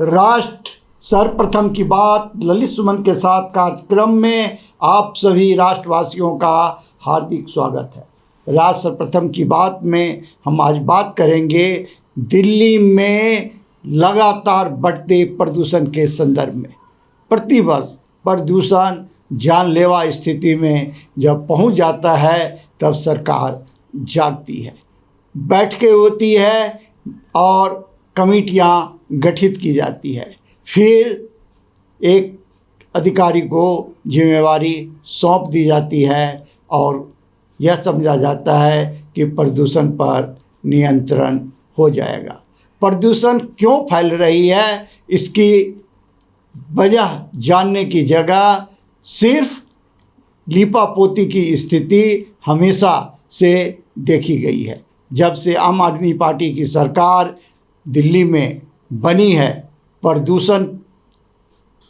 राष्ट्र सर्वप्रथम की बात ललित सुमन के साथ कार्यक्रम में आप सभी राष्ट्रवासियों का हार्दिक स्वागत है। राष्ट्र सर्वप्रथम की बात में हम आज बात करेंगे दिल्ली में लगातार बढ़ते प्रदूषण के संदर्भ में। प्रतिवर्ष प्रदूषण जानलेवा स्थिति में जब पहुंच जाता है तब सरकार जागती है, बैठकें होती है और कमेटियां गठित की जाती है। फिर एक अधिकारी को जिम्मेवारी सौंप दी जाती है और यह समझा जाता है कि प्रदूषण पर नियंत्रण हो जाएगा। प्रदूषण क्यों फैल रही है, इसकी वजह जानने की जगह सिर्फ लीपापोती की स्थिति हमेशा से देखी गई है। जब से आम आदमी पार्टी की सरकार दिल्ली में बनी है, प्रदूषण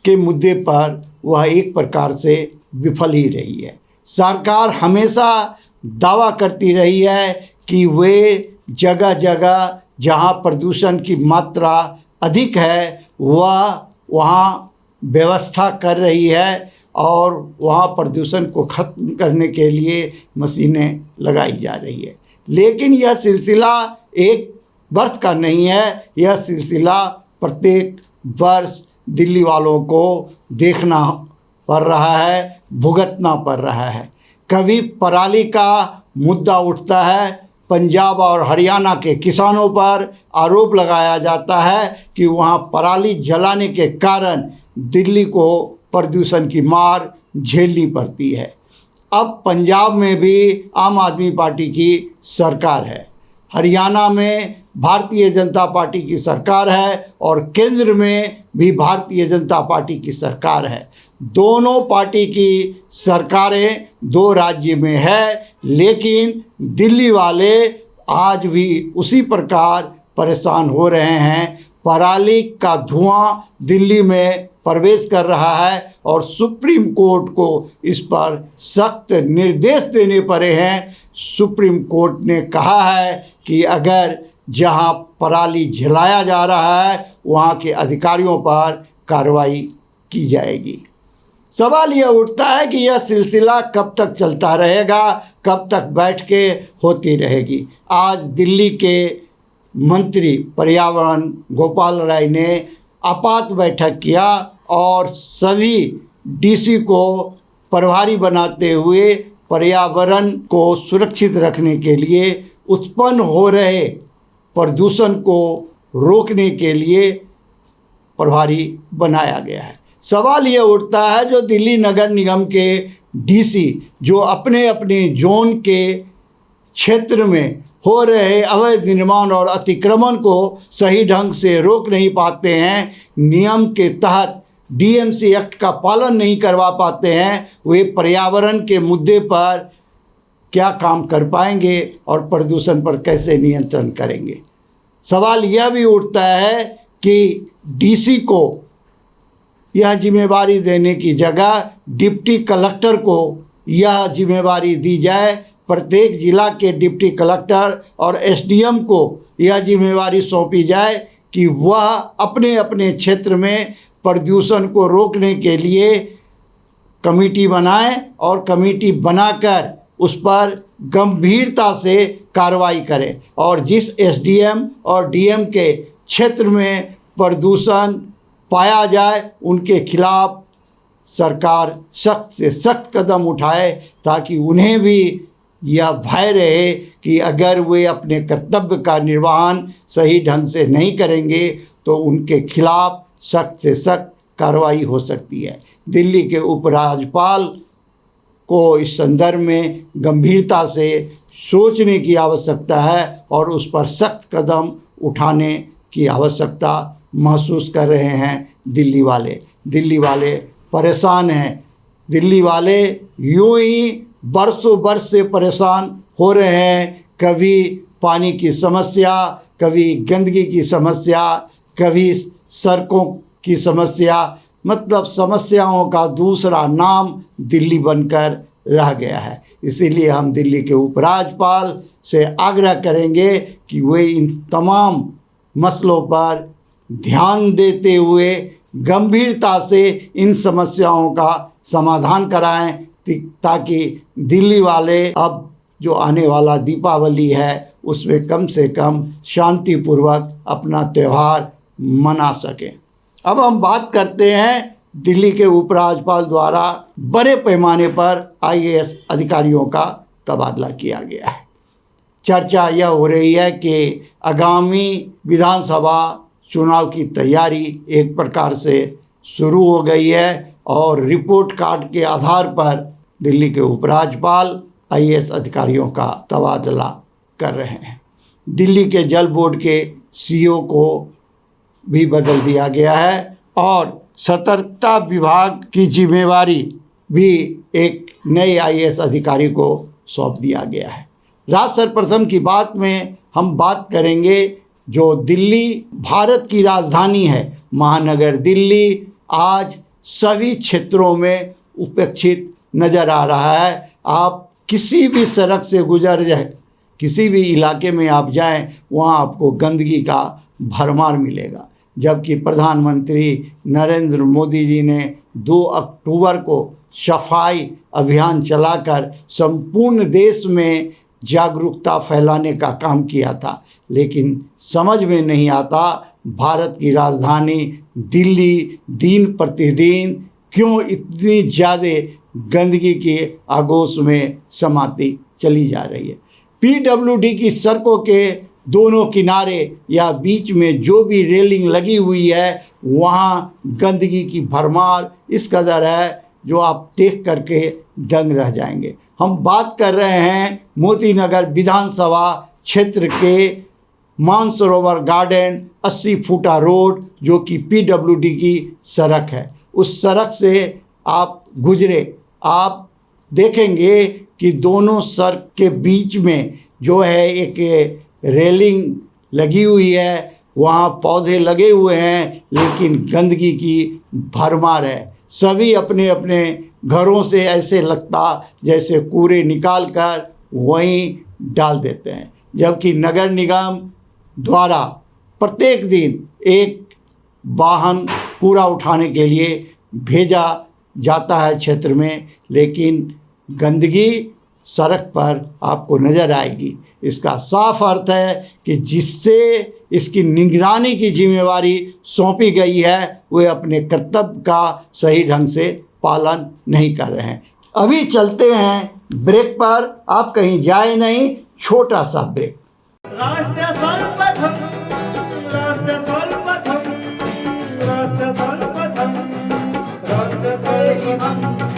के मुद्दे पर वह एक प्रकार से विफल ही रही है। सरकार हमेशा दावा करती रही है कि वे जगह जगह जहां प्रदूषण की मात्रा अधिक है वह वहां व्यवस्था कर रही है और वहां प्रदूषण को खत्म करने के लिए मशीनें लगाई जा रही है। लेकिन यह सिलसिला एक वर्ष का नहीं है, यह सिलसिला प्रत्येक वर्ष दिल्ली वालों को देखना पड़ रहा है, भुगतना पड़ रहा है। कभी पराली का मुद्दा उठता है, पंजाब और हरियाणा के किसानों पर आरोप लगाया जाता है कि वहाँ पराली जलाने के कारण दिल्ली को प्रदूषण की मार झेलनी पड़ती है। अब पंजाब में भी आम आदमी पार्टी की सरकार है, हरियाणा में भारतीय जनता पार्टी की सरकार है और केंद्र में भी भारतीय जनता पार्टी की सरकार है। दोनों पार्टी की सरकारें दो राज्य में है, लेकिन दिल्ली वाले आज भी उसी प्रकार परेशान हो रहे हैं। पराली का धुआं दिल्ली में प्रवेश कर रहा है और सुप्रीम कोर्ट को इस पर सख्त निर्देश देने पड़े हैं। सुप्रीम कोर्ट ने कहा है कि अगर जहां पराली जलाया जा रहा है वहां के अधिकारियों पर कार्रवाई की जाएगी। सवाल यह उठता है कि यह सिलसिला कब तक चलता रहेगा, कब तक बैठकें होती रहेगी। आज दिल्ली के मंत्री पर्यावरण गोपाल राय ने आपात बैठक किया और सभी डीसी को प्रभारी बनाते हुए पर्यावरण को सुरक्षित रखने के लिए उत्पन्न हो रहे प्रदूषण को रोकने के लिए प्रभारी बनाया गया है। सवाल ये उठता है जो दिल्ली नगर निगम के डीसी जो अपने अपने जोन के क्षेत्र में हो रहे अवैध निर्माण और अतिक्रमण को सही ढंग से रोक नहीं पाते हैं, नियम के तहत डीएमसी एक्ट का पालन नहीं करवा पाते हैं, वे पर्यावरण के मुद्दे पर क्या काम कर पाएंगे और प्रदूषण पर कैसे नियंत्रण करेंगे। सवाल यह भी उठता है कि डीसी को यह जिम्मेवारी देने की जगह डिप्टी कलेक्टर को यह जिम्मेवारी दी जाए। प्रत्येक जिला के डिप्टी कलेक्टर और एसडीएम को यह जिम्मेवारी सौंपी जाए कि वह अपने अपने क्षेत्र में प्रदूषण को रोकने के लिए कमेटी बनाएं और कमेटी बनाकर उस पर गंभीरता से कार्रवाई करें और जिस एसडीएम और डीएम के क्षेत्र में प्रदूषण पाया जाए उनके खिलाफ सरकार सख्त से सख्त कदम उठाए ताकि उन्हें भी यह भय रहे कि अगर वे अपने कर्तव्य का निर्वहन सही ढंग से नहीं करेंगे तो उनके खिलाफ सख्त से सख्त कार्रवाई हो सकती है। दिल्ली के उपराज्यपाल को इस संदर्भ में गंभीरता से सोचने की आवश्यकता है और उस पर सख्त कदम उठाने की आवश्यकता महसूस कर रहे हैं दिल्ली वाले। दिल्ली वाले परेशान हैं। दिल्ली वाले यूं ही बरसों बरस से परेशान हो रहे हैं। कभी पानी की समस्या, कभी गंदगी की समस्या, कभी सड़कों की समस्या, मतलब समस्याओं का दूसरा नाम दिल्ली बनकर रह गया है। इसीलिए हम दिल्ली के उपराज्यपाल से आग्रह करेंगे कि वे इन तमाम मसलों पर ध्यान देते हुए गंभीरता से इन समस्याओं का समाधान कराएं, ताकि दिल्ली वाले अब जो आने वाला दीपावली है उसमें कम से कम शांतिपूर्वक अपना त्यौहार मना सकें। अब हम बात करते हैं दिल्ली के उपराज्यपाल द्वारा बड़े पैमाने पर IAS अधिकारियों का तबादला किया गया है। चर्चा यह हो रही है कि आगामी विधानसभा चुनाव की तैयारी एक प्रकार से शुरू हो गई है और रिपोर्ट कार्ड के आधार पर दिल्ली के उपराज्यपाल IAS अधिकारियों का तबादला कर रहे हैं। दिल्ली के जल बोर्ड के CEO को भी बदल दिया गया है और सतर्कता विभाग की जिम्मेवारी भी एक नए IAS अधिकारी को सौंप दिया गया है। राज्य सर्वप्रथम की बात में हम बात करेंगे जो दिल्ली भारत की राजधानी है। महानगर दिल्ली आज सभी क्षेत्रों में उपेक्षित नज़र आ रहा है। आप किसी भी सड़क से गुजर जाए, किसी भी इलाके में आप जाएं, वहाँ आपको गंदगी का भरमार मिलेगा। जबकि प्रधानमंत्री नरेंद्र मोदी जी ने 2 अक्टूबर को सफाई अभियान चलाकर संपूर्ण देश में जागरूकता फैलाने का काम किया था, लेकिन समझ में नहीं आता भारत की राजधानी दिल्ली दिन प्रतिदिन क्यों इतनी ज़्यादा गंदगी के आगोश में समाती चली जा रही है। PWD की सड़कों के दोनों किनारे या बीच में जो भी रेलिंग लगी हुई है वहाँ गंदगी की भरमार इस कदर है जो आप देख करके दंग रह जाएंगे। हम बात कर रहे हैं मोती नगर विधानसभा क्षेत्र के मानसरोवर गार्डन 80 फुटा रोड जो कि PWD की सड़क है। उस सड़क से आप गुजरे, आप देखेंगे कि दोनों सड़क के बीच में जो है एक रेलिंग लगी हुई है, वहाँ पौधे लगे हुए हैं, लेकिन गंदगी की भरमार है। सभी अपने अपने घरों से ऐसे लगता जैसे कूड़े निकाल कर वहीं डाल देते हैं, जबकि नगर निगम द्वारा प्रत्येक दिन एक वाहन कूड़ा उठाने के लिए भेजा जाता है क्षेत्र में, लेकिन गंदगी सड़क पर आपको नज़र आएगी। इसका साफ अर्थ है कि जिससे इसकी निगरानी की जिम्मेवारी सौंपी गई है वे अपने कर्तव्य का सही ढंग से पालन नहीं कर रहे हैं। अभी चलते हैं ब्रेक पर, आप कहीं जाए नहीं, छोटा सा ब्रेक। राष्ट्र सर्वप्रथम, राष्ट्र सर्वप्रथम, राष्ट्र सर्वप्रथम, राष्ट्र सर्वप्रथम।